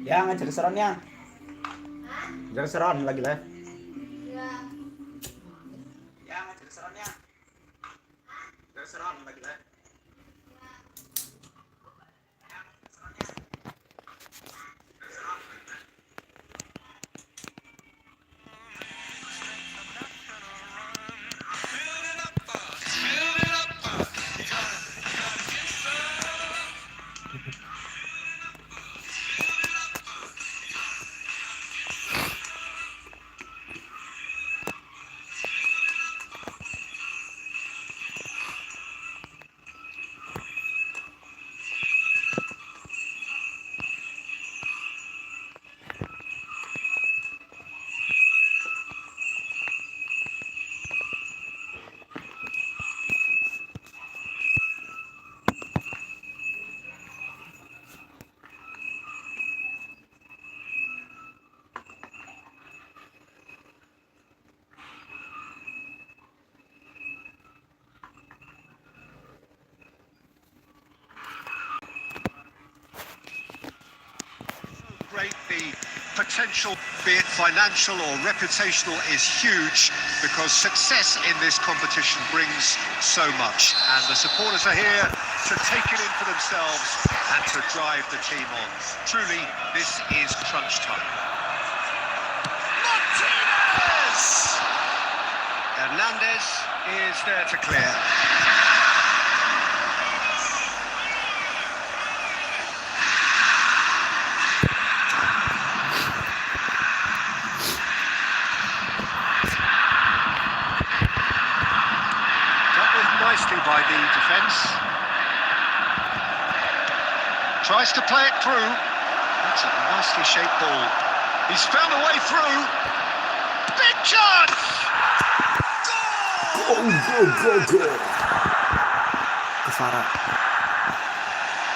Yang ngajak keseron yang. Ngajak keseron lagi lah. Yang ngajak keseron yang. Ngajak keseron lagi lah. The potential, be it financial or reputational, is huge because success in this competition brings so much, and the supporters are here to take it in for themselves and to drive the team on. Truly, this is crunch time. Martinez! Hernandez is there to clear. By the defence. Tries to play it through. That's a nicely shaped ball. He's found a way through. Big chance! Goal! Go. Kesara.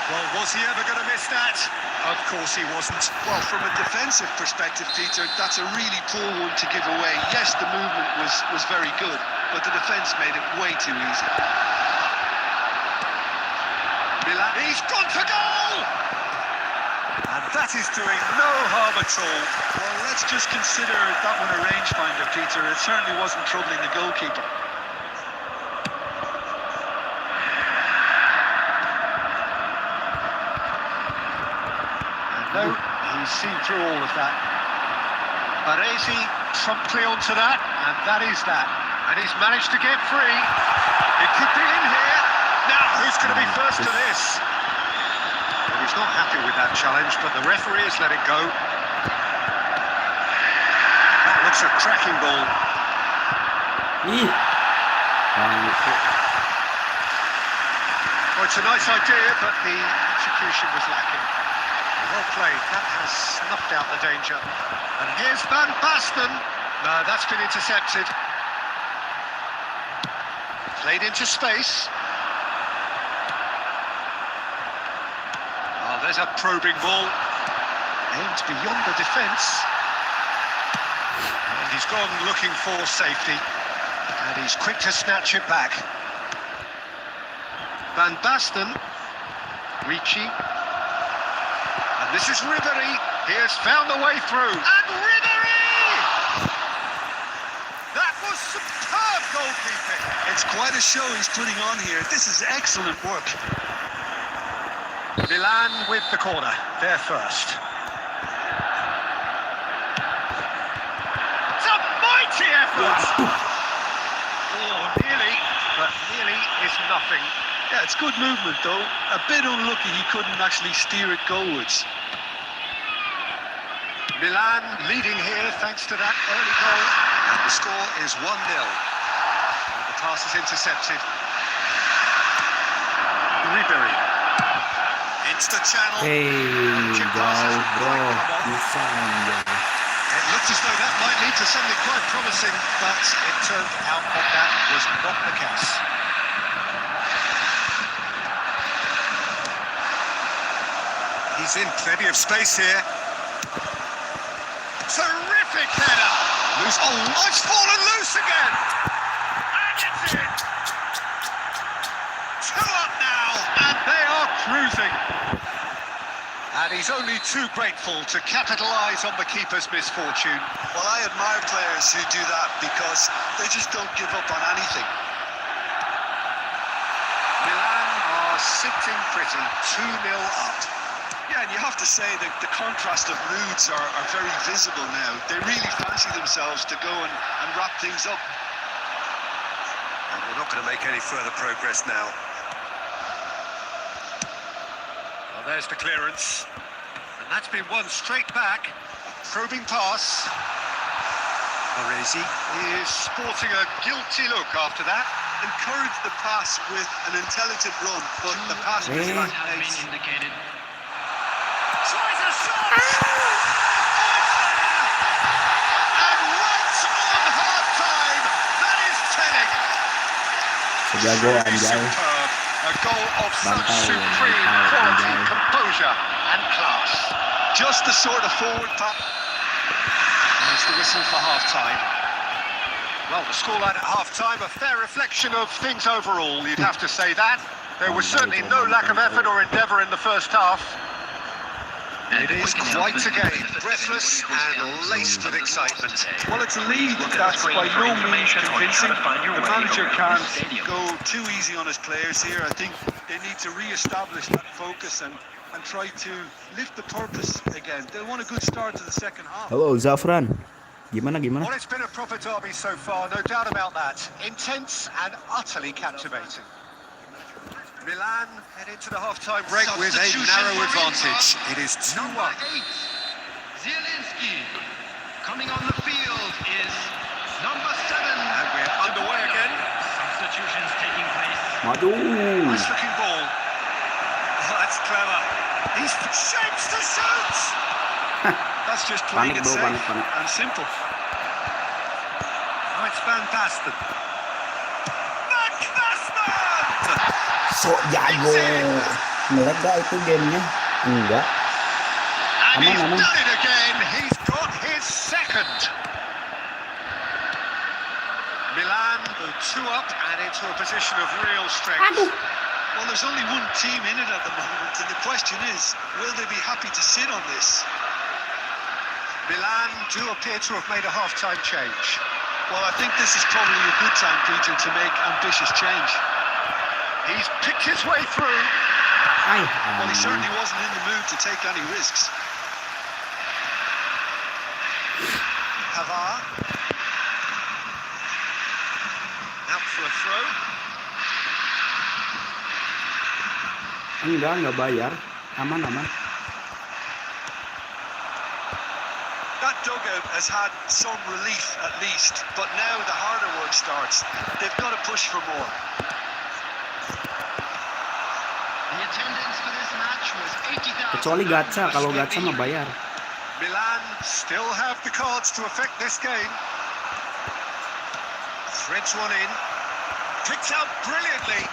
Well, was he ever going to miss that? Of course he wasn't. Well, from a defensive perspective, Peter, that's a really poor one to give away. Yes, the movement was very good, but the defence made it way too easy. Milan, he's gone for goal! And that is doing no harm at all. Well, let's just consider that one a rangefinder, Peter. It certainly wasn't troubling the goalkeeper. And no, he's seen through all of that. Baresi promptly onto that, and that is that. And he's managed to get free. It could be in here. Now, who's going to be first to this? Well, he's not happy with that challenge, but the referee has let it go. That looks a cracking ball. Well, it's a nice idea, but the execution was lacking. Well played. That has snuffed out the danger. And here's Van Basten. No, that's been intercepted. Played into space. Oh, there's a probing ball. Aimed beyond the defence. And he's gone looking for safety. And he's quick to snatch it back. Van Basten. Ricci. And this is Ribery. He has found a way through. And Ribery! That was superb goalkeeping. It's quite a show he's putting on here. This is excellent work. Milan with the corner. They're first. It's a mighty effort! Oh, nearly, but nearly is nothing. Yeah, it's good movement though. A bit unlucky he couldn't actually steer it goalwards. Milan leading here thanks to that early goal. And the score is 1-0. And the pass is intercepted. Ribery. Into the channel. Hey, It looked as though that might lead to something quite promising, but it turned out that that was not the case. He's in plenty of space here. Terrific header! Loose. Oh, it's fallen loose again! And it's in! 2 up now, and they are cruising. And he's only 2 too grateful to capitalise on the keeper's misfortune. Well, I admire players who do that because they just don't give up on anything. Milan are sitting pretty, 2-0 up. Yeah, and you have to say that the contrast of moods are very visible now. They really fancy themselves to go and wrap things up. And we're not going to make any further progress now. Well, there's the clearance. And that's been won straight back. Probing pass. Baresi. He is sporting a guilty look after that. Encourage the pass with an intelligent run, but the pass was Hey. lack Has been pace. indicated. Tries a shot! And right on half-time, that is telling. Kejagoan Truly jauh. superb. A goal of such Bantai, supreme bantai, quality, bantai. composure and class. Just the sort of forward pass. There's the whistle for half-time. Well, the scoreline at half-time, a fair reflection of things overall, you'd have to say that. There was certainly no lack of effort or endeavour in the first half. It is quite a game, breathless and laced with excitement. Well, it's a lead that's by no means convincing. The manager can't go too easy on his players here. I think they need to re-establish that focus and try to lift the purpose again. They want a good start to the second half. Halo Zafran, gimana? Well, it's been a proper derby so far, no doubt about that. Intense and utterly captivating. Milan head into the half-time break with a narrow advantage. It is 2-1. Number 8, Zielinski. Coming on the field is number 7. And we're underway again. Substitutions taking place. Madu. Nice looking ball. Oh, that's clever. He's shapes to shoot. That's just playing Panik it bro, safe panik. and simple. Oh, it's Van Basten. Van Basten! Sok jago. Ngelag gak itu gamenya? Enggak. And Aman, he's aman. done it again. He's got his second. Milan go 2 up and into a position of real strength. Well, there's only one team in it at the moment, and the question is, will they be happy to sit on this? Milan do appear to have made a half-time change. Well, I think this is probably a good time, Peter, to make ambitious change. He's picked his way through. Ay, Well, he certainly wasn't in the mood to take any risks. Havar. Out for a throw. enggak bayar. Aman. That dugout has had some relief at least, but now the harder work starts. They've got to push for more. The attendance for this match was 80,000. Kecuali gacha, kalau gacha mah bayar. Milan still have the cards to affect this game. Threads one in. Picked out brilliantly.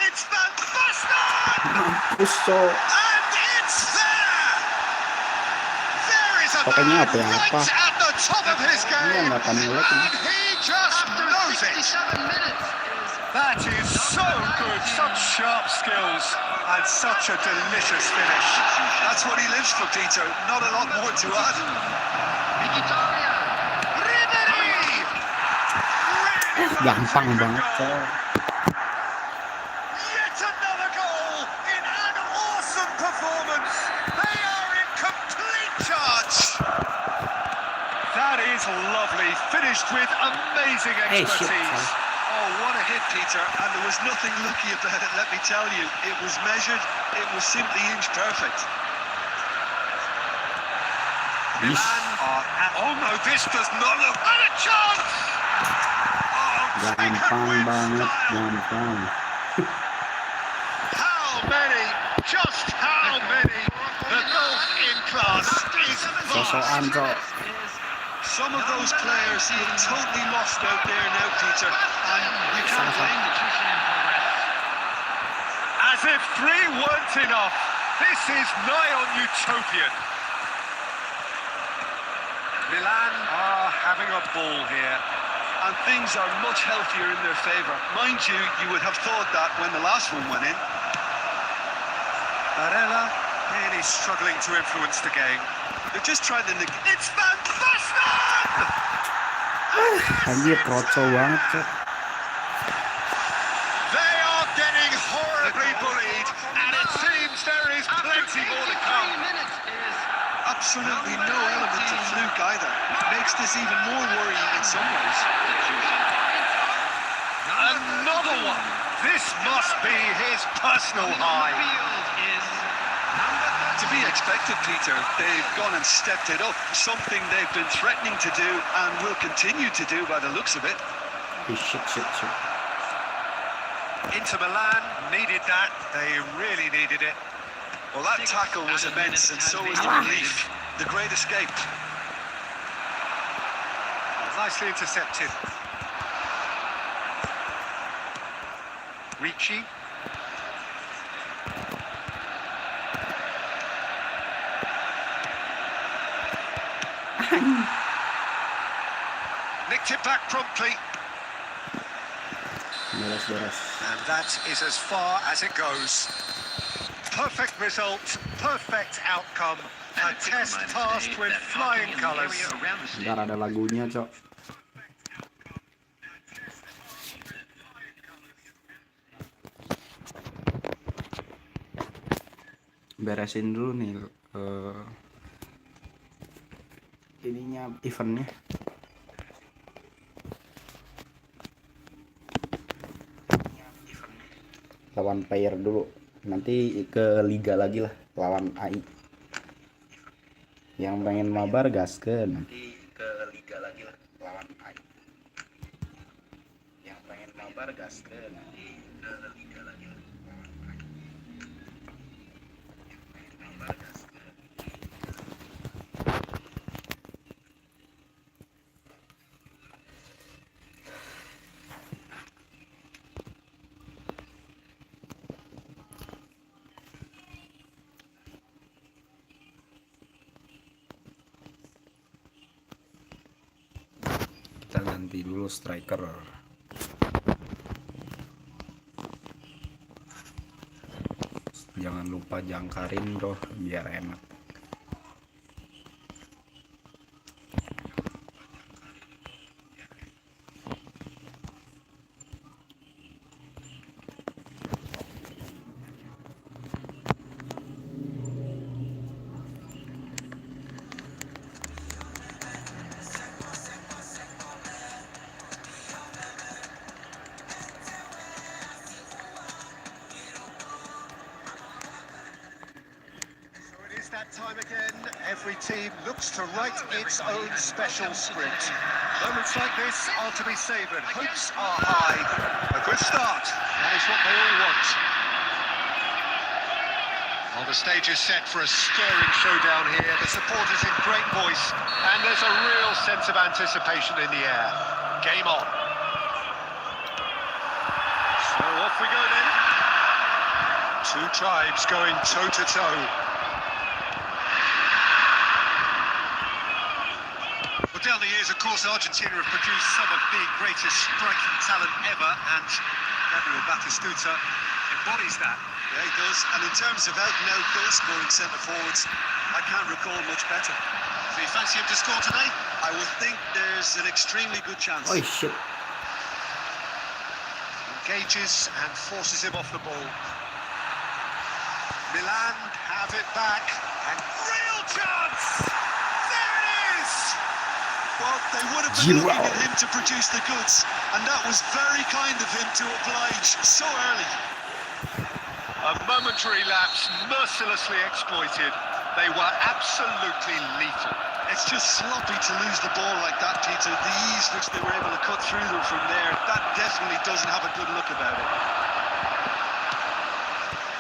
It's Van Basten! Mampus so. And it's there! There is a Pakainya man apa yang right apa? at the top of his Iya, game. nggak akan ngeliat ini. And he just knows it. 67 minutes. That is so good. Such sharp skills and such a delicious finish. That's what he lives for, Peter. Not a lot more to add. Mkhitaryan. Ribery! Really Gampang good banget goal. so. Yet another goal in an awesome performance. They are in complete charge. That is lovely. Finished with amazing Hey, shit, expertise. sorry. Oh, what a hit, Peter. And there was nothing lucky about it, let me tell you. It was measured. It was simply inch perfect. Bis. Oh no, this does not look like a chance. Oh, Gampang banget, gampang. how many? Just how many? The golf in class is Sosokan vast. so. Some of those players look totally lost out there now, Peter. And you can't blame them. Substitution in progress. As if 3 weren't enough. This is nigh on utopian. Milan are having a ball here. And things are much healthier in their favour. Mind you, you would have thought that when the last one went in. Barella really struggling to influence the game. They're just trying to... It's Van Basten! Anjir kroco banget cok. They are getting horribly bullied, and it seems there is plenty more to come. Absolutely no element of fluke either. Makes this even more worrying in some ways. Another one. This must be his personal high. To be expected, Peter. They've gone and stepped it up. Something they've been threatening to do and will continue to do by the looks of it. Shit. Inter Milan needed that. They really needed it. Well, that tackle was immense, and so was the relief. The great escape. Nicely intercepted. Ricci. Nicked it back promptly. Beres. And that is as far as it goes. Perfect result, perfect outcome. A test passed with flying colours. Ntar ada lagunya cok. Beresin dulu nih ininya, eventnya. Lawan player dulu, nanti ke liga lagi lah, lawan AI. Yang pengen mabar gaskeun. Nanti ke liga lagi lah, lawan AI. Yang pengen mabar gaskeun. Nanti ke liga lagi lah, lawan AI. Yang pengen mabar gaskeun. Kita ganti dulu striker. Jangan lupa jangkarin bro, biar enak. That time again, every team looks to write its own special script. Moments like this are to be savoured. Hopes are high. A good start. That is what they all want. Well, the stage is set for a stirring showdown here. The supporters in great voice, and there's a real sense of anticipation in the air. Game on. So off we go then. Two tribes going toe-to-toe. Down the years, of course, Argentina have produced some of the greatest striking talent ever, and Gabriel Batistuta embodies that. Yeah, he does. And in terms of out-and-out goal-scoring centre-forwards, I can't recall much better. Do you fancy him to score today? I would think there's an extremely good chance. Oh shit. Engages and forces him off the ball. Milan have it back, and real chance! Well, they would have been looking at him to produce the goods, and that was very kind of him to oblige so early. A momentary lapse, mercilessly exploited. They were absolutely lethal. It's just sloppy to lose the ball like that, Peter. The ease which they were able to cut through them from there, that definitely doesn't have a good look about it.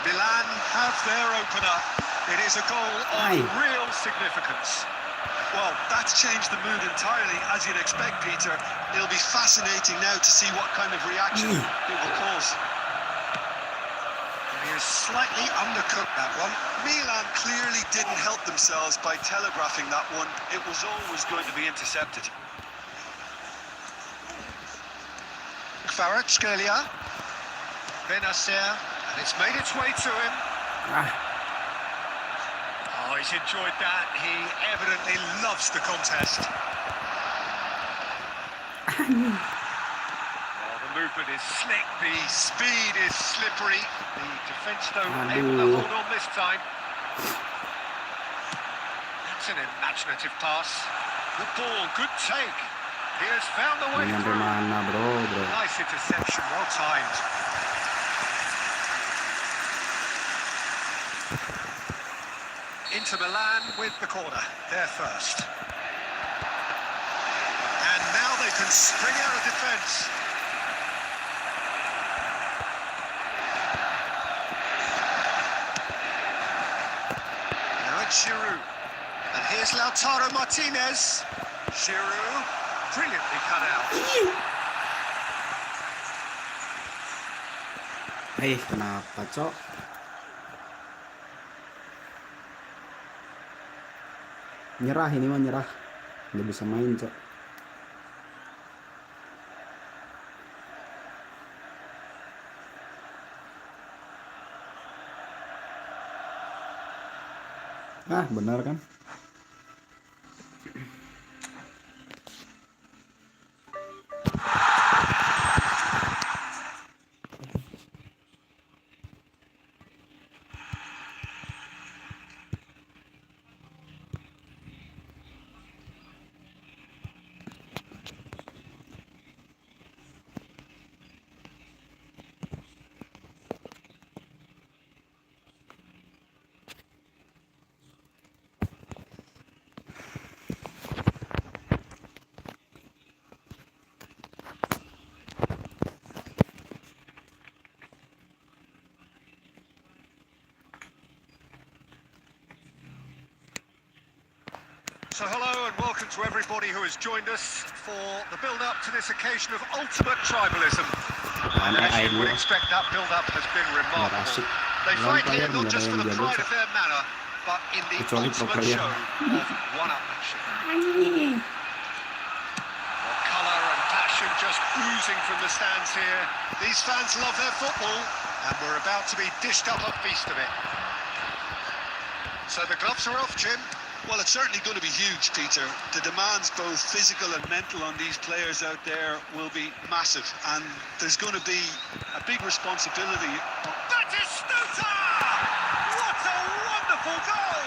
Milan have their opener. It is a goal of real significance. Well, that's changed the mood entirely, as you'd expect, Peter. It'll be fascinating now to see what kind of reaction it will cause. He has slightly undercooked that one. Milan clearly didn't help themselves by telegraphing that one. It was always going to be intercepted. Kvaratskhelia. Benacer, and it's made its way to him. Oh, he's enjoyed that. He evidently loves the contest. Oh, the movement is slick, the speed is slippery. The defence, though, able to hold on this time. That's an imaginative pass. Good ball, good take. He has found the way through. Nice interception, well timed. Into Milan with the corner, they're first. And now they can spring out of defence. Now it's Giroud. And here's Lautaro Martinez. Giroud, brilliantly cut out. Kenapa, Cok? Nyerah ini mah, nyerah. Nggak bisa main, Cok. Benar kan? So hello and welcome to everybody who has joined us for the build-up to this occasion of ultimate tribalism. And as you would expect, that build-up has been remarkable. They fight here not just for the pride of their manor, but in the ultimate show of one-upmanship. Colour and passion just oozing from the stands here. These fans love their football, and we're about to be dished up a feast of it. So the gloves are off, Jim. Well, it's certainly going to be huge, Peter. The demands, both physical and mental, on these players out there will be massive, and there's going to be a big responsibility. Batistuta! What a wonderful goal!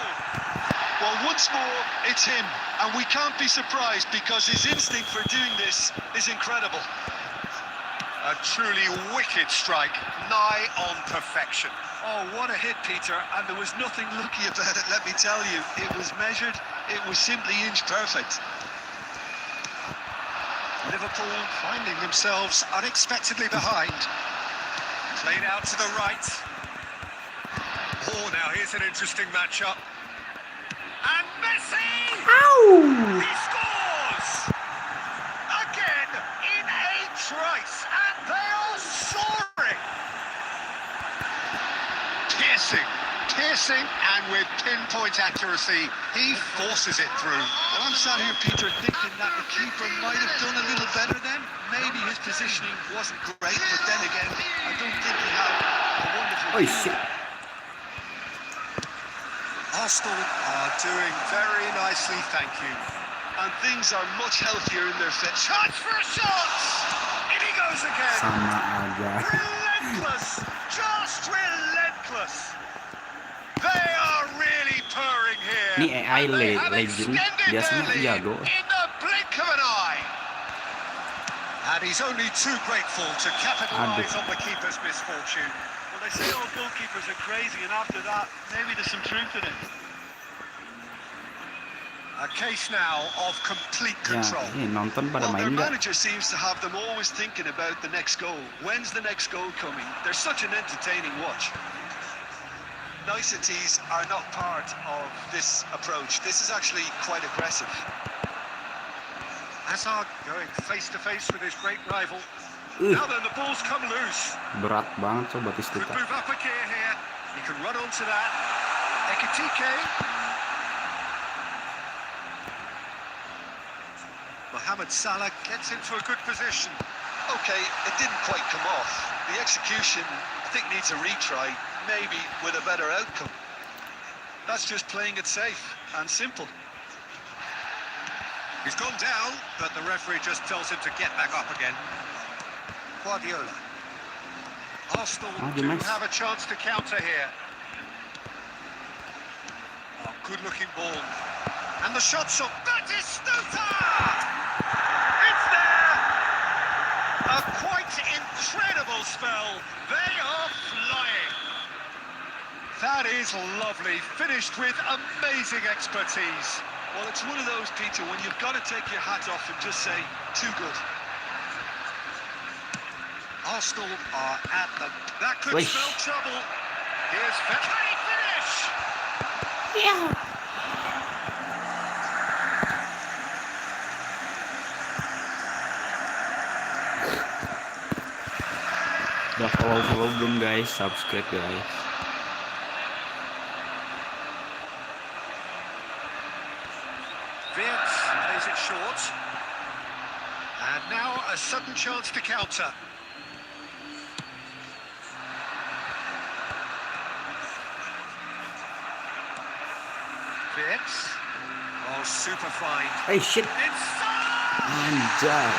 Well, once more, it's him, and we can't be surprised because his instinct for doing this is incredible. A truly wicked strike, nigh on perfection. Oh, what a hit, Peter, and there was nothing lucky about it, let me tell you. It was measured, it was simply inch perfect. Liverpool finding themselves unexpectedly behind. Played out to the right. Oh, now here's an interesting matchup. And Messi! Ow! He scores! Again, in a trice, and they are soaring! Piercing, and with pinpoint accuracy, he forces it through. And I'm sat here, Peter, thinking that the keeper might have done a little better then. Maybe his positioning wasn't great, but then again, I don't think he had a wonderful... Oh, shit. Arsenal are doing very nicely, thank you. And things are much healthier in their fit. Chance for a shot! In he goes again! Sama aja. Relentless! Just relentless! They are really purring here. Ini AI and they have legend, extended biasanya their lead jago. in the blink of an eye. And he's only too grateful to capitalise on the keeper's misfortune. Well, they say all goalkeepers are crazy, and after that, maybe there's some truth in it. A case now of complete Ya, control. ini nonton pada Well, main their nggak? manager seems to have them always thinking about the next goal. When's the next goal coming? They're such an entertaining watch. Niceties are not part of this approach. This is actually quite aggressive. Hazard going face to face with his great rival. Now then, the ball's come loose. Berat banget coba Could Batistuta. move up a gear here. He can run onto that. Ekitike. Mohamed Salah gets into a good position. Okay, it didn't quite come off. The execution, I think, needs a retry, maybe with a better outcome. That's just playing it safe and simple. He's gone down, but the referee just tells him to get back up again. Guardiola. Arsenal Hadi do Max. have a chance to counter here. Oh, good-looking ball. And the shot's up. Batistuta! It's there! A quite incredible spell. They are flying. That is lovely. Finished with amazing expertise. Well, it's one of those, Peter, when you've got to take your hat off and just say, too good. Arsenal are at the... That could Wish. spell trouble. Here's... Can he finish? Udah follow belum guys, subscribe guys. Vince plays it short. And now a sudden chance to counter. Vince. Oh, super fine. Hey shit, Inside! anjay.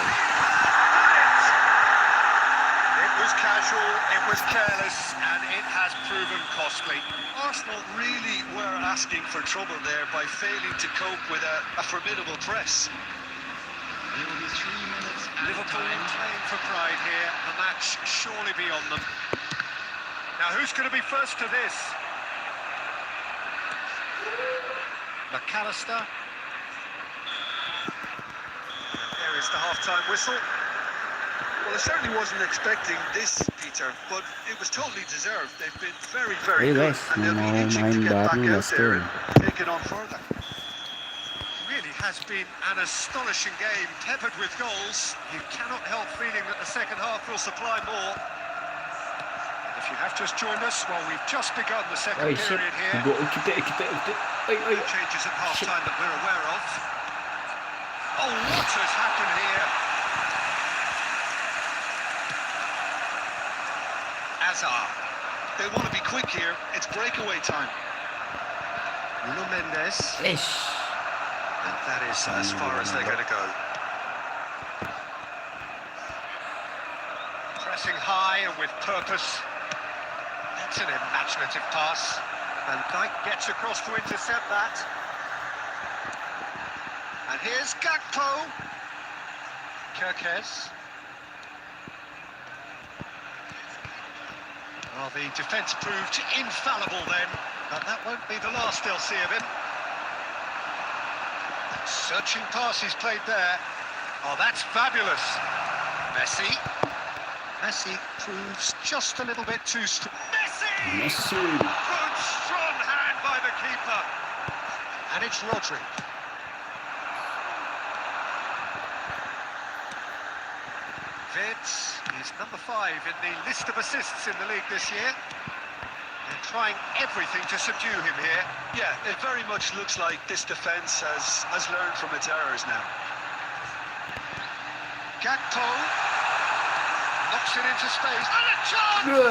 It was casual, it was careless, and it has proven costly. Arsenal really were asking for trouble there by failing to cope with a formidable press. There will be 3 minutes at Liverpool time. playing for pride here. The match surely be on them. Now, who's going to be first to this? McAllister. There is the half-time whistle. Well, I certainly wasn't expecting this, Peter, but it was totally deserved. They've been very, very Hey good, guys, and they'll mau be itching to main get back bareng out let's there go. and take it on further. Really has been an astonishing game, peppered with goals. You cannot help feeling that the second half will supply more. And if you have just joined us, well, we've just begun the second Hey shit, period here. go kita. Ay. Changes at half-time that we're aware of. Oh, what has happened here? Hazard. They want to be quick here. It's breakaway time. Nuno Mendes. Ish. And that is as far as they're going to go. Pressing high and with purpose. That's an imaginative pass. And Dyke gets across to intercept that. And here's Gakpo. Kirkes. Well, the defence proved infallible then, but that won't be the last they'll see of him. Searching pass he's played there. Oh, that's fabulous. Messi. Messi proves just a little bit too strong. Messi. Good, strong hand by the keeper. And it's Rodri. Vince is number 5 in the list of assists in the league this year. They're trying everything to subdue him here. Yeah, it very much looks like this defence has learned from its errors now. Gakpo knocks it into space. And a chance! Duh.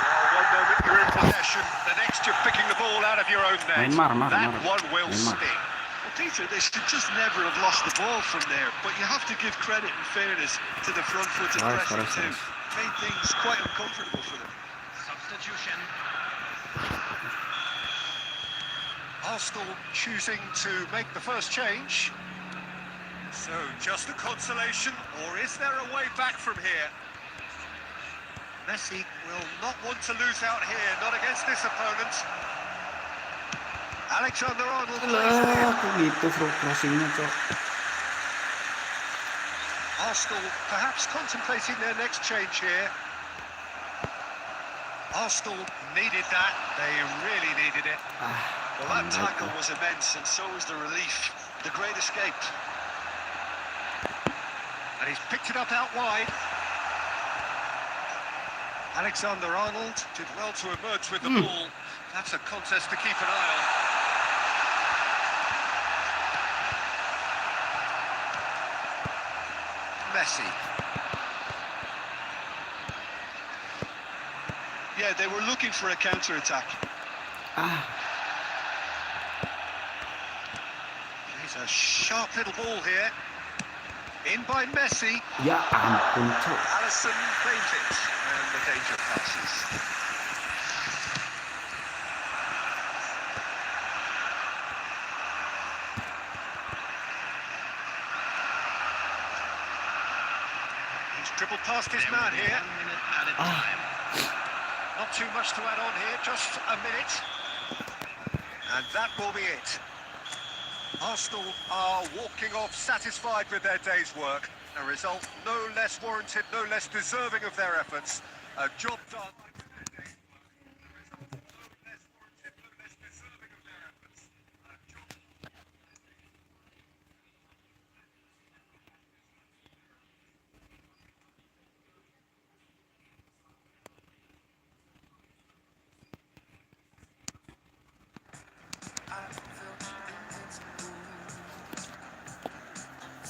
Well, one moment you're in possession, the next you're picking the ball out of your own net. Mar. That one will Neymar. sting. Well, Peter, they should just never have lost the ball from there, but you have to give credit and fairness to the front-footed Right, pressing correct. too. Made things quite uncomfortable for them. Substitution. Arsenal choosing to make the first change. So, just a consolation, or is there a way back from here? Messi will not want to lose out here, not against this opponent. Alexander-Arnold plays Lah, there. kok gitu crossingnya cok. Arsenal perhaps contemplating their next change here. Arsenal needed that, they really needed it. Well, that tackle was immense, and so was the relief. The great escape. And he's picked it up out wide. Alexander-Arnold did well to emerge with the ball. That's a contest to keep an eye on. Messi. Yeah, they were looking for a counter-attack. He's a sharp little ball here. In by Messi. Ya ampun, Cok. Alisson claims it. And the danger passes. He's dribbled past his man here. 1 minute at a time. Not too much to add on here, just a minute. And that will be it. Arsenal are walking off satisfied with their day's work. A result no less warranted, no less deserving of their efforts. A job done.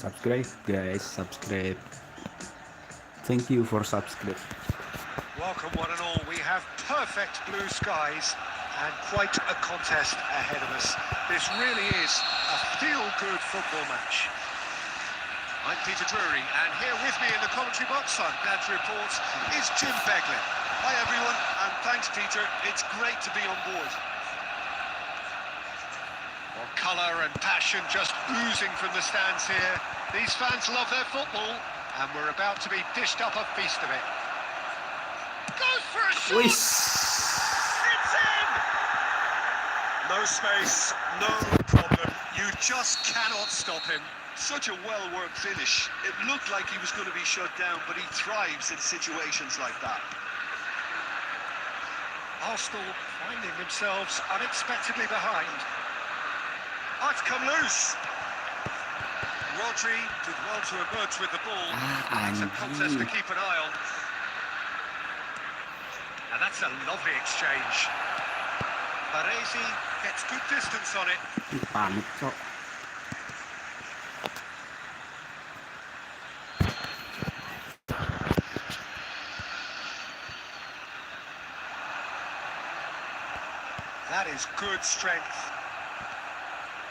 Subscribe guys, subscribe. Thank you for subscribe. Welcome one and all. We have perfect blue skies and quite a contest ahead of us. This really is a feel-good football match. I'm Peter Drury, and here with me in the commentary box, I'm glad to report, is Jim Beglin. Hi everyone, and thanks Peter. It's great to be on board. Well, colour and passion just oozing from the stands here. These fans love their football, and we're about to be dished up a feast of it. Goes for a shot! Wih. It's in! No space, no problem. You just cannot stop him. Such a well-worked finish. It looked like he was going to be shut down, but he thrives in situations like that. Arsenal finding themselves unexpectedly behind. Oh, it's come loose. Rodri did well to emerge with the ball. It's a contest to keep an eye on. And that's a lovely exchange. Baresi gets good distance on it. Panik, Cok. That is good strength.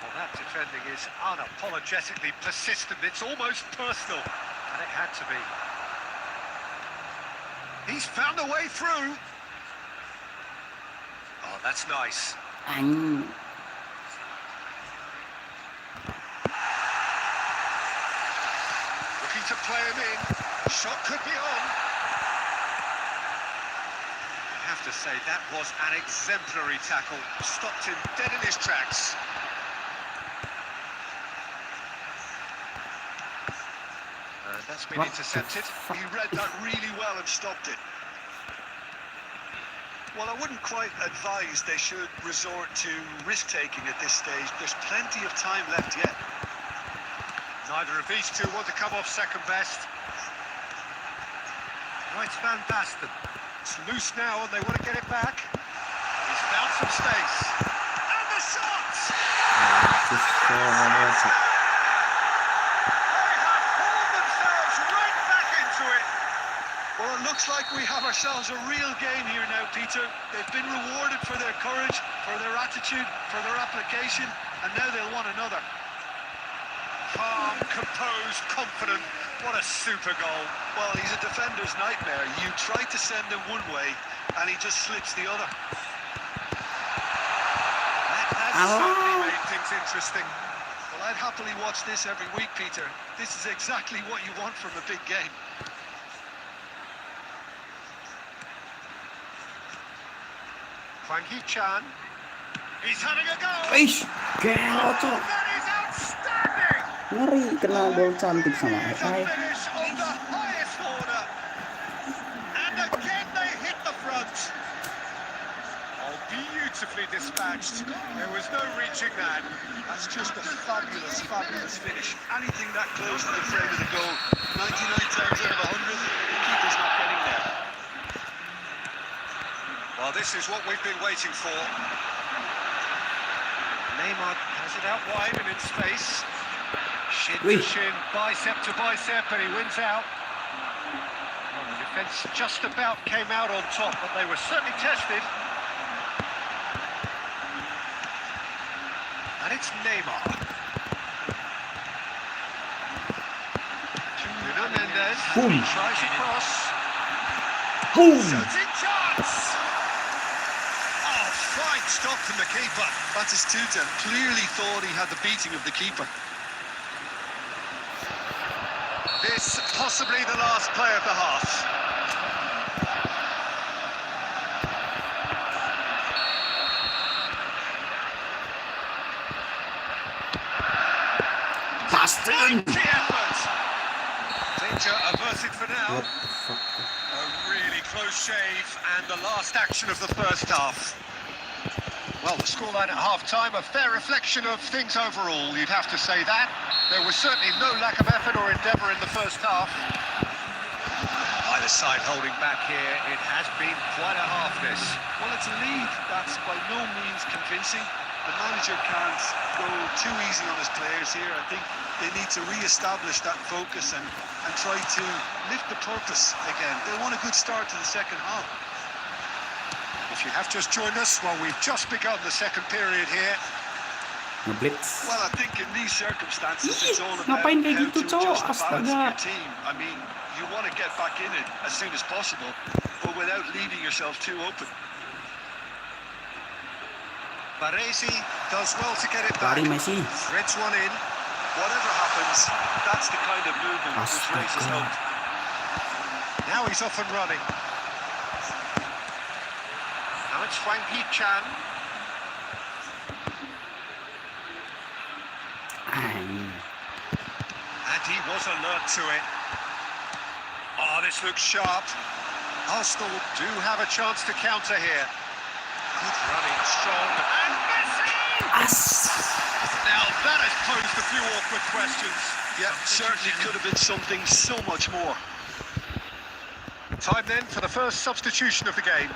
Well, that defending is unapologetically persistent. It's almost personal, and it had to be. He's found a way through. Oh, that's nice. Anjing. Looking to play him in. Shot could be on. I have to say, that was an exemplary tackle. Stopped him dead in his tracks. That's been What intercepted. He read that really well and stopped it. Well, I wouldn't quite advise they should resort to risk-taking at this stage. There's plenty of time left yet. Neither of these two want to come off second best. Right, Van Basten. It's loose now and they want to get it back. He's found some space. And the shot! They have pulled themselves right back into it. Well, it looks like we have ourselves a real game here now, Peter. They've been rewarded for their courage, for their attitude, for their application, and now they'll want another. Calm, composed, confident. What a super goal. Well, he's a defender's nightmare. You try to send him one way, and he just slips the other. That has certainly made things interesting. Well, I'd happily watch this every week, Peter. This is exactly what you want from a big game. Hwang Hee-chan. He's having a go. Wih, gelo, Cok. That is outstanding. Ngeri kena gol cantik sama It's a AI. finish of the highest order. And again they hit the front. Oh, beautifully dispatched. There was no reaching that. That's just a fabulous, fabulous finish. Anything that close to the frame of the goal, 99 times out of 100, the keeper's not getting there. Well, this is what we've been waiting for. Neymar has it out wide and in space. Shin to Oui. shin, bicep to bicep, and he wins out. Well, the Defence just about came out on top, but they were certainly tested. And it's Neymar. Nuno Mendes tries a cross. Boom! Shoots in chance! Oh, fine stop from the keeper. Batistuta clearly thought he had the beating of the keeper. This possibly the last play of the half. Bastard! The effort. Danger averted for now. What the fuck? A really close shave and the last action of the first half. Well, the scoreline at half-time, a fair reflection of things overall, you'd have to say that. There was certainly no lack of effort or endeavour in the first half. Either side holding back here, it has been quite a half this. Well, it's a lead that's by no means convincing. The manager can't go too easy on his players here. I think they need to re-establish that focus and try to lift the purpose again. They want a good start to the second half. If you have just joined us, well, we've just begun the second period here. Nge-blitz. Well, I think in these circumstances, it's all about Ngapain how kayak to gitu, adjust cowok? the balance of Astaga. your team. I mean, you want to get back in it as soon as possible, but without leaving yourself too open. Baresi does well to get it back. Lari Messi. Threads one in. Whatever happens, that's the kind of movement which raises Astaga. hope. Now he's off and running. Now it's Frankie Chan. Ay. And he was alert to it. Oh, this looks sharp. Arsenal do have a chance to counter here. Good running, strong, and Messi! As. Now that has posed a few awkward questions. Yeah, certainly could have been something so much more. Time then for the first substitution of the game.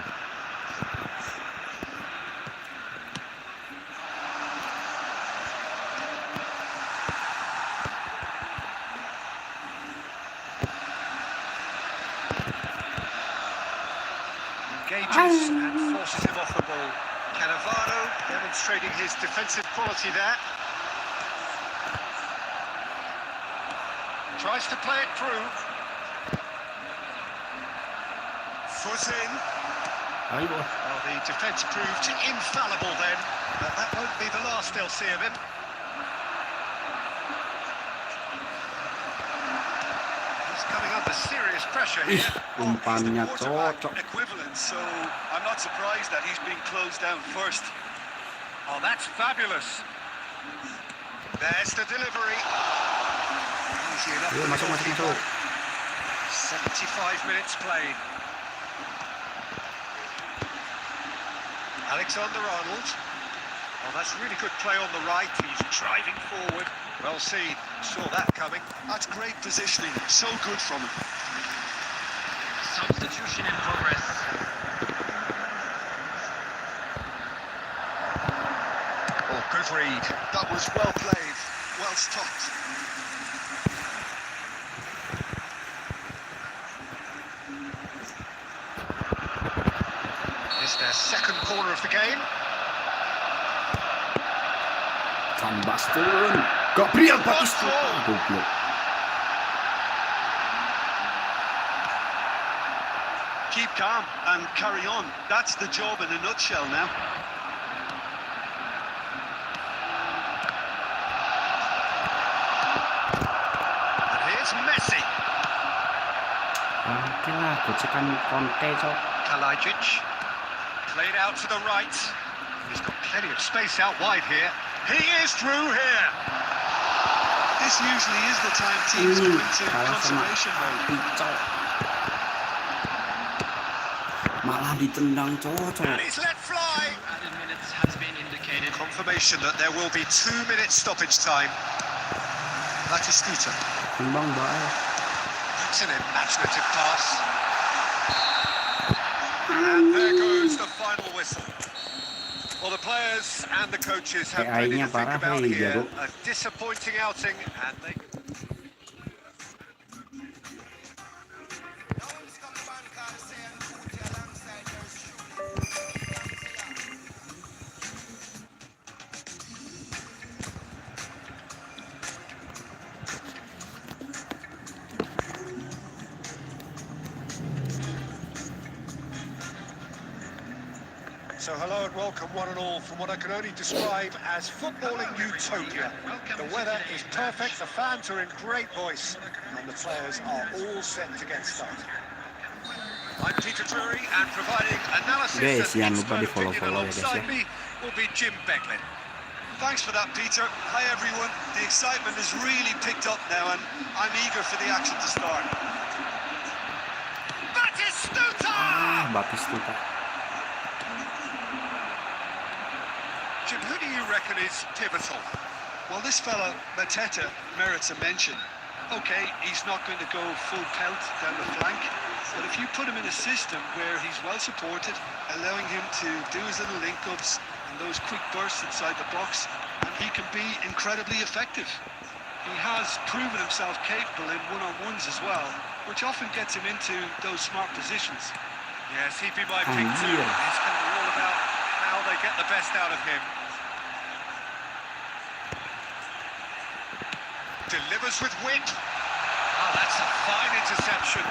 Engages and forces him off the ball. Cannavaro demonstrating his defensive quality there. Tries to play it through. Foot in. Ay, boy. Well, the defence proved infallible then, but that won't be the last they'll see of him. He's coming under serious pressure Ih, here. umpannya He's the quarterback cocok. equivalent, so I'm not surprised that he's been closed down first. Oh, that's fabulous. There's the delivery. Easy enough Ayo, for the masuk, masuk, goalkeeper. masuk. 75 minutes played. Alexander-Arnold. Oh, that's really good play on the right. He's driving forward. Well seen. Saw that coming. That's great positioning, so good from him. Substitution in progress. Oh, good read. That was well played, well stopped. It's their second corner of the game. Van Basten. Gabriel Batistuta. Goblok. Keep calm and carry on. That's the job in a nutshell now. And here's Messi. Oke lah, gocekan Conte, cok. Kalajic. Played out to the right. He's got plenty of space out wide here. He is through here. This usually is the time teams go into Kalah sama conservation mode. Api, cok. Malah ditendang, cok. And he's let fly. Added minutes has been indicated. Confirmation that there will be 2 minutes stoppage time. Batistuta. Timbang baik. That's an imaginative pass. And there goes the final whistle. Well, the players and the coaches have plenty AI-nya to think parah, about hei, here. Jago. A disappointing outing, and they... So hello and welcome one and all from what I can only describe as footballing utopia. The weather is perfect, the fans are in great voice, and the players are all set to get started. I'm Peter Drury, and providing analysis Guys, and jangan lupa expert di follow opinion ya guys alongside ya. me will be Jim Becklin. Thanks for that, Peter. Hi everyone. The excitement has really picked up now, and I'm eager for the action to start. Batistuta! Batistuta. Jim, who do you reckon is pivotal? Well, this fella, Mateta, merits a mention. Okay, he's not going to go full pelt down the flank, but if you put him in a system where he's well supported, allowing him to do his little link-ups and those quick bursts inside the box, and he can be incredibly effective. He has proven himself capable in one-on-ones as well, which often gets him into those smart positions. Yes, he'd be my pick too. It's going to be all about how they get the best out of him. Delivers with wit. Oh, that's a fine interception.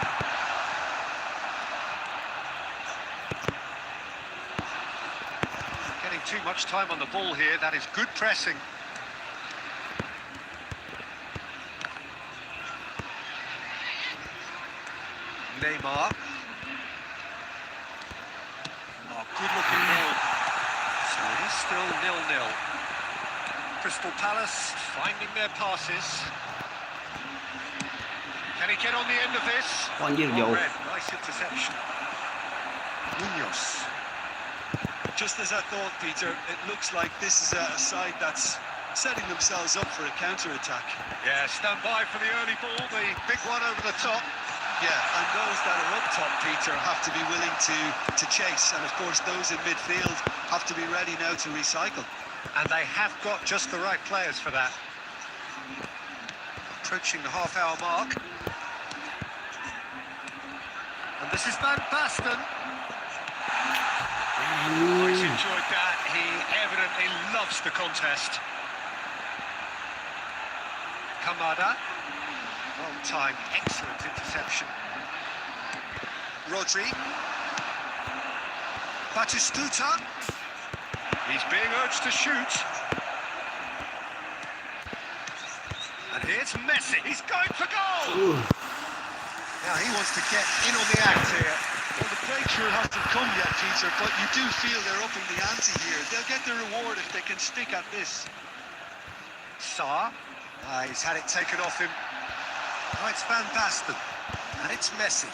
Getting too much time on the ball here. That is good pressing. Neymar. Oh, good looking ball. So it is still 0-0. Crystal Palace finding their passes. Can he get on the end of this? Anjir jauh. Red, nice interception. Munoz. Just as I thought, Peter, it looks like this is a side that's setting themselves up for a counter-attack. Yeah, stand by for the early ball, the big one over the top. Yeah, and those that are up top, Peter, have to be willing to chase. And of course, those in midfield have to be ready now to recycle. And they have got just the right players for that. Approaching the half-hour mark. And this is Van Basten. Always enjoyed that. He evidently loves the contest. Kamada. Well-timed, excellent interception. Rodri. Batistuta. He's being urged to shoot. And here's Messi. He's going for goal. Now he wants to get in on the act here. Well, the breakthrough hasn't come yet, Peter, but you do feel they're upping the ante here. They'll get the reward if they can stick at this. Sarr. He's had it taken off him. Now it's Van Basten. And it's Messi.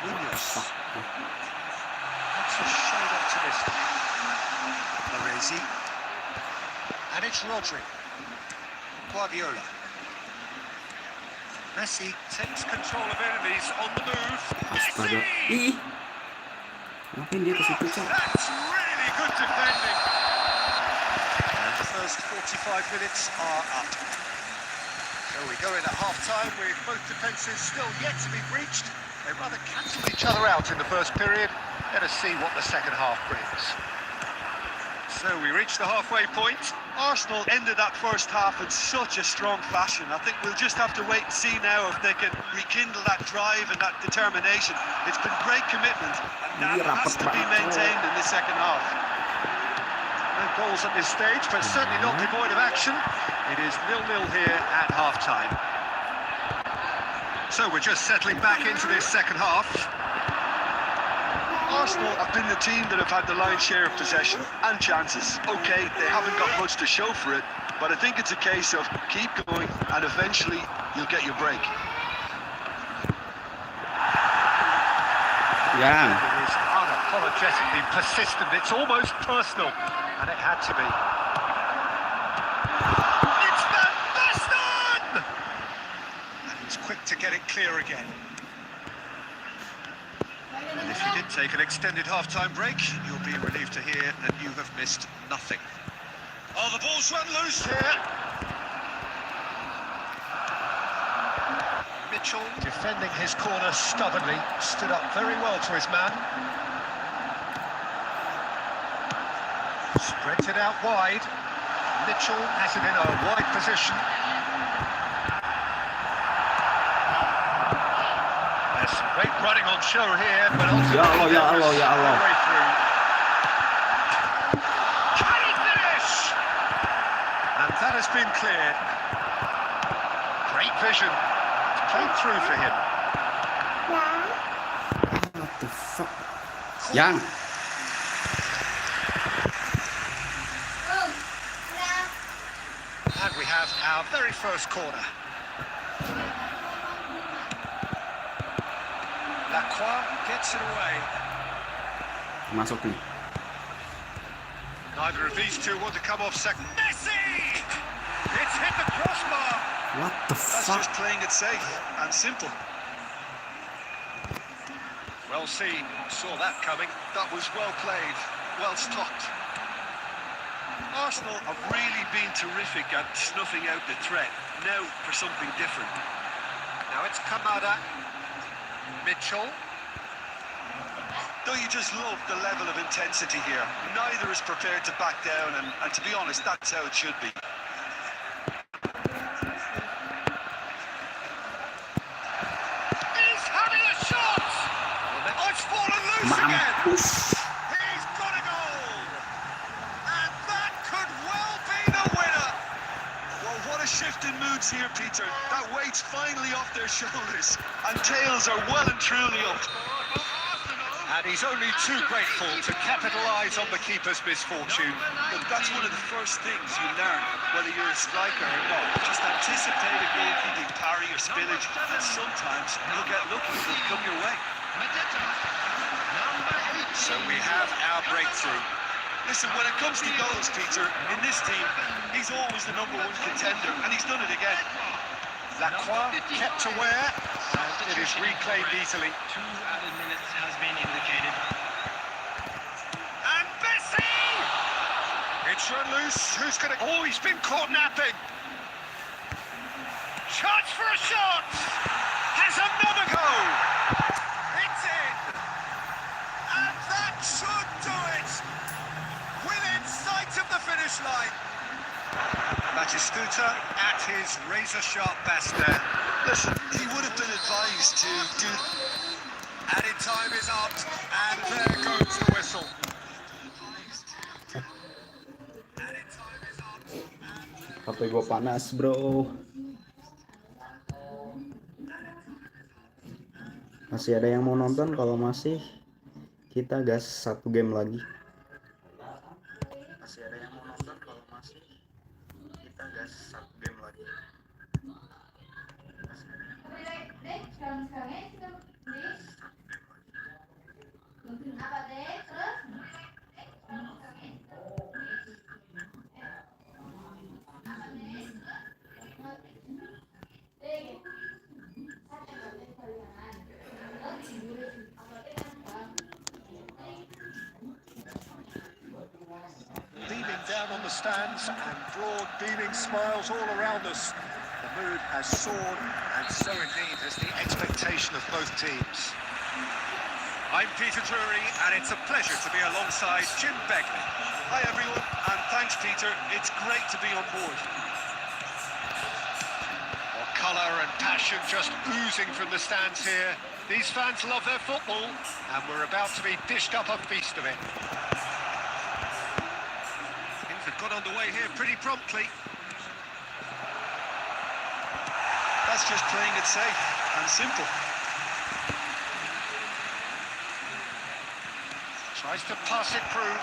Munoz. That's a shade optimistic. Maresi. And it's Rodri. Guardiola. Messi takes control of enemies on the move. Astaga. Messi! Ih. Ngapain dia ke situ, Cak? That's really good defending. And the first 45 minutes are up. So we go in at half-time with both defences still yet to be breached. They rather cancelled each other out in the first period. Let us see what the second half brings. So we reach the halfway point. Arsenal ended that first half in such a strong fashion. I think we'll just have to wait and see now if they can rekindle that drive and that determination. It's been great commitment, and that has to be maintained in the second half. No goals at this stage, but certainly not devoid of action. It is 0-0 here at half-time. So we're just settling back into this second half. Arsenal have been the team that have had the lion's share of possession and chances. Okay, they haven't got much to show for it, but I think it's a case of keep going and eventually you'll get your break. Ya. It is unapologetically persistent. It's almost personal, and it had to be. It's Van Basten! And he's quick to get it clear again. And if you did take an extended half-time break, you'll be relieved to hear that you have missed nothing. Oh, the ball's run loose here. Mitchell, defending his corner stubbornly, stood up very well to his man. Spreads it out wide. Mitchell has it in a wide position. Yes, great running on show here, but Ya Allah, ultimately ya that was Allah, ya all Allah. the way through. Can he finish? And that has been cleared. Great vision. It's played through for him. What the fuck? Yang. And we have our very first corner. Lacroix gets it away. Masuk nih. Neither of these two want to come off second. Messi! It's hit the crossbar. What the That's fuck? just playing it safe and simple. Well seen, saw that coming. That was well played, well stopped. Arsenal have really been terrific at snuffing out the threat. Now for something different. Now it's Kamada. Mitchell. Don't you just love the level of intensity here? Neither is prepared to back down, and to be honest, that's how it should be. He's having a shot! It's fallen loose again! Mampus. He's got a goal! And that could well be the winner! Well, what a shift in moods here, Peter. That weight's finally off their shoulders, and tails are well and truly up. And he's only too grateful to capitalise on the keeper's misfortune. Look, that's one of the first things you learn, whether you're a striker or not. Just anticipate a goalkeeping parry or spillage, and sometimes you'll get lucky, it'll come your way. So we have our breakthrough. Listen, when it comes to goals, Peter, in this team, he's always the #1 contender, and he's done it again. Lacroix kept aware, and it is reclaimed easily. 2 added minutes has been indicated. And Messi! It's run loose. Who's going to... Oh, he's been caught napping. Chance for a shot. Has another go. It's in. And that should do it. Within sight of the finish line. Batistuta at his razor-sharp best there. Listen, he would have been advised to do... Added time is up, and there goes the whistle. HP gue panas, bro. Masih ada yang mau nonton? Kalau masih, kita gas 1 game lagi. Masih ada yang mau nonton? Kalau masih, kita gas 1 game lagi. Beaming down on the stands and broad beaming smiles all around us. The mood has soared, and so indeed has the expectation of both teams. I'm Peter Drury, and it's a pleasure to be alongside Jim Begley. Hi, everyone, and thanks, Peter. It's great to be on board. Well, colour and passion just oozing from the stands here. These fans love their football, and we're about to be dished up a feast of it. Things have got underway here pretty promptly. That's just playing it safe and simple. Tries to pass it through.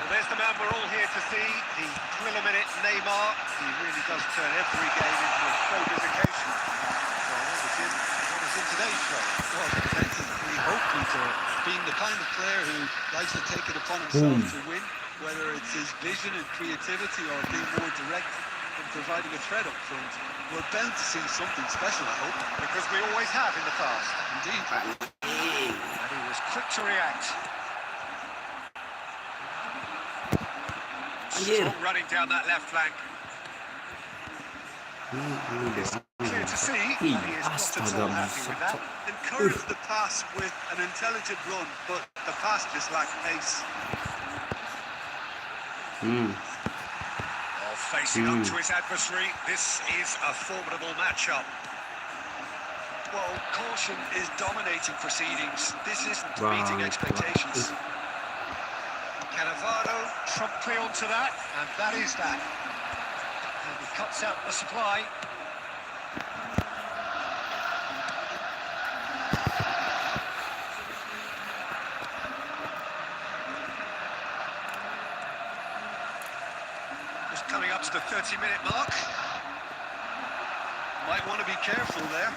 Well, there's the man we're all here to see, the Thriller-minute Neymar. He really does turn every game into a showbiz occasion. So what is in today's show? Well, plenty. We hope Peter, being the kind of player who likes to take it upon himself to win, whether it's his vision and creativity or being more direct in providing a threat up front. We're bound to see something special, I hope. Because we always have in the past. Indeed. And he was quick to react. Strong running down that left flank. Clear to see, he is not at all happy with that. Encouraged the pass with an intelligent run, but the pass just lacked pace. Oh, Well, facing up to his adversary, this is a formidable matchup. Well, caution is dominating proceedings. This isn't Wow, meeting expectations. Cannavaro promptly onto that, and that is that. And he cuts out the supply. Just coming up to the 30-minute mark. Might want to be careful there.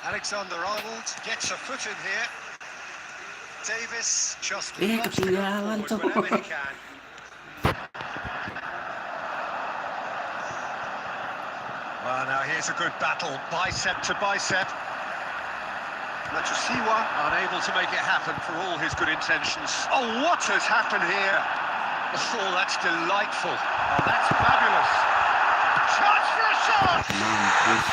Alexander-Arnold gets a foot in here. Davis just ketinggalan, forward whenever he can. Well, now here's a good battle, bicep to bicep. Machosiwa. Unable to make it happen for all his good intentions. Oh, what has happened here? Oh, that's delightful. Oh, that's fabulous. Chance for a shot! Mampus.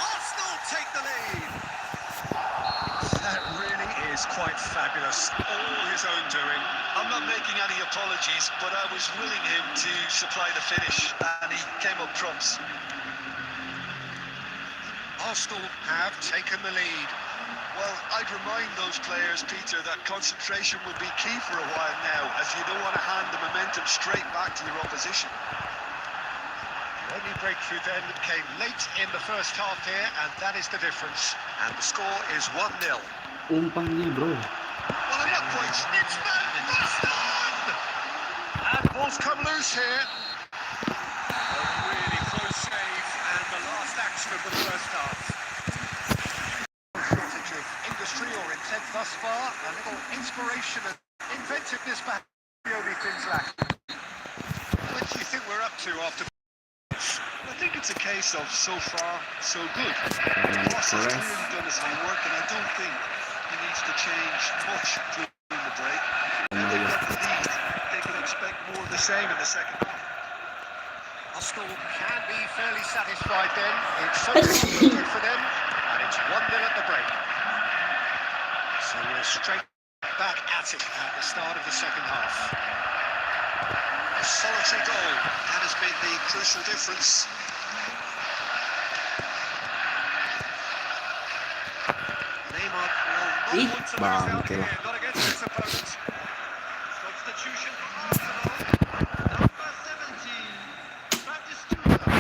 Arsenal take the lead. That really is quite fabulous. All his own doing. I'm not making any apologies, but I was willing him to supply the finish, and he came up trumps. Arsenal have taken the lead. Well, I'd remind those players, Peter, that concentration will be key for a while now, as you don't want to hand the momentum straight back to your opposition. The only breakthrough then came late in the first half here, and that is the difference. And the score is 1-0. Umpannya, bro. Well, at that point, it's Van Basten! And ball's come loose here. A really close save, and the last action of the first half. Shortage of industry or intent thus far. A little inspiration and inventiveness, perhaps the only things lacking. What do you think we're up to after? I think it's a case of so far, so good. Ross has clearly done his homework, and I don't think he needs to change much during the break. Now they've got the lead, they can expect more of the same in the second half. Arsenal can be fairly satisfied then. It's certainly good for them, and it's 1-0 at the break. So we're straight back at it at the start of the second half. A solitary goal, that has been the crucial difference. Neymar will not Ih, want to lose out bangke here, lah. not against his opponent. Substitution for Arsenal. Number 17, Batistuta.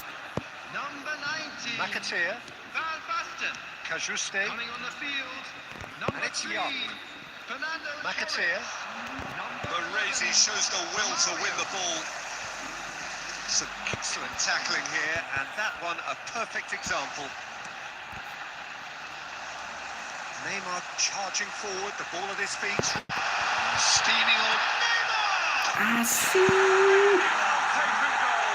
Number 19, McAteer, Van Basten. Kajuste, Coming on the field, number And it's 3, Young. Fernando McAteer. Baresi shows the will to win the ball. Some excellent tackling here, and that one a perfect example. Neymar charging forward, the ball at his feet. Steaming on. Neymar! Asik. Taken goal.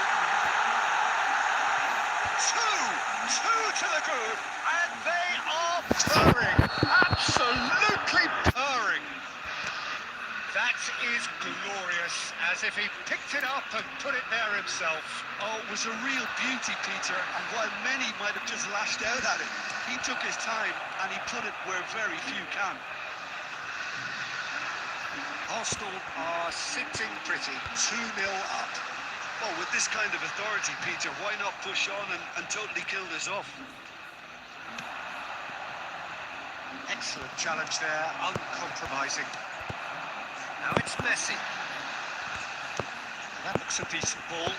Two to the good, and they are purring. Absolutely purring. That is glorious, as if he picked it up and put it there himself. Oh, it was a real beauty, Peter, and while many might have just lashed out at it, he took his time and he put it where very few can. Arsenal are sitting pretty, 2-0 up. Well, with this kind of authority, Peter, why not push on and totally kill this off? Excellent challenge there, uncompromising. Now it's Messi. That looks a decent ball.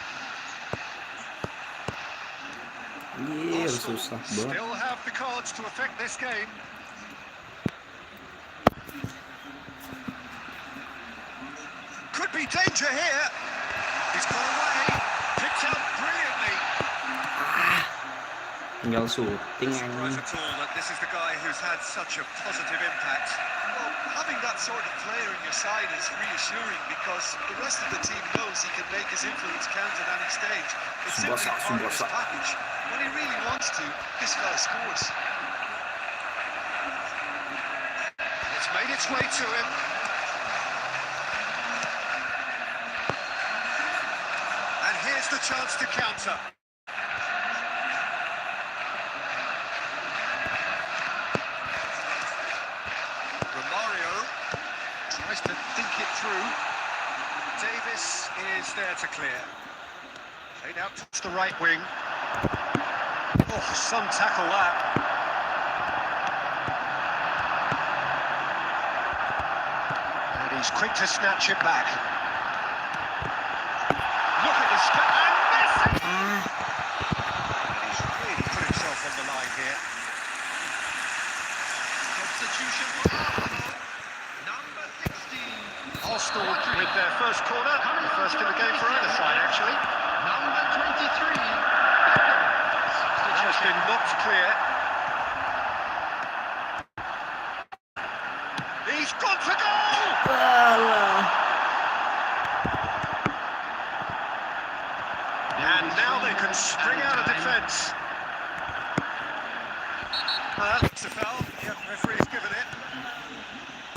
Iya, Arsenal susah banget. still have the cards to affect this game. Could be danger here. He's gone away. Picked out brilliantly. Tinggal syuting Surprise anjing. at all that this is the guy who's had such a positive impact. Well, having that sort of player in your side is reassuring because the rest of the team knows he can make his influence count at any stage. It's simply part of his package. When he really wants to, this guy scores. It's made its way to him. And here's the chance to counter. there to clear. Played out to the right wing. Oh, some tackle that. And he's quick to snatch it back. Look at the and Messi! And he's really put himself on the line here. Substitution for Arsenal. Number 16. Arsenal with their first corner. The first in the game for either side, actually. Number 23. That has been knocked clear. He's gone for goal! Alah. And now they can spring out of defence. That's a foul. Yeah, referee's given it.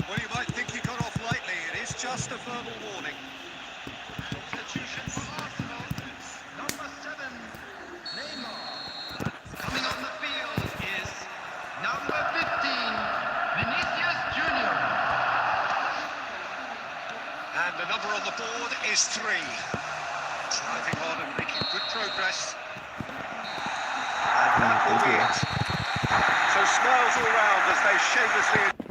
Well, you might think he got off lightly. It is just a verbal warning. Substitution for Arsenal. Number 7. Neymar. Coming on the field is number 15. Vinicius Junior. And the number on the board is 3. Driving on and making good progress. And that will be it. So smiles all round as they shamelessly...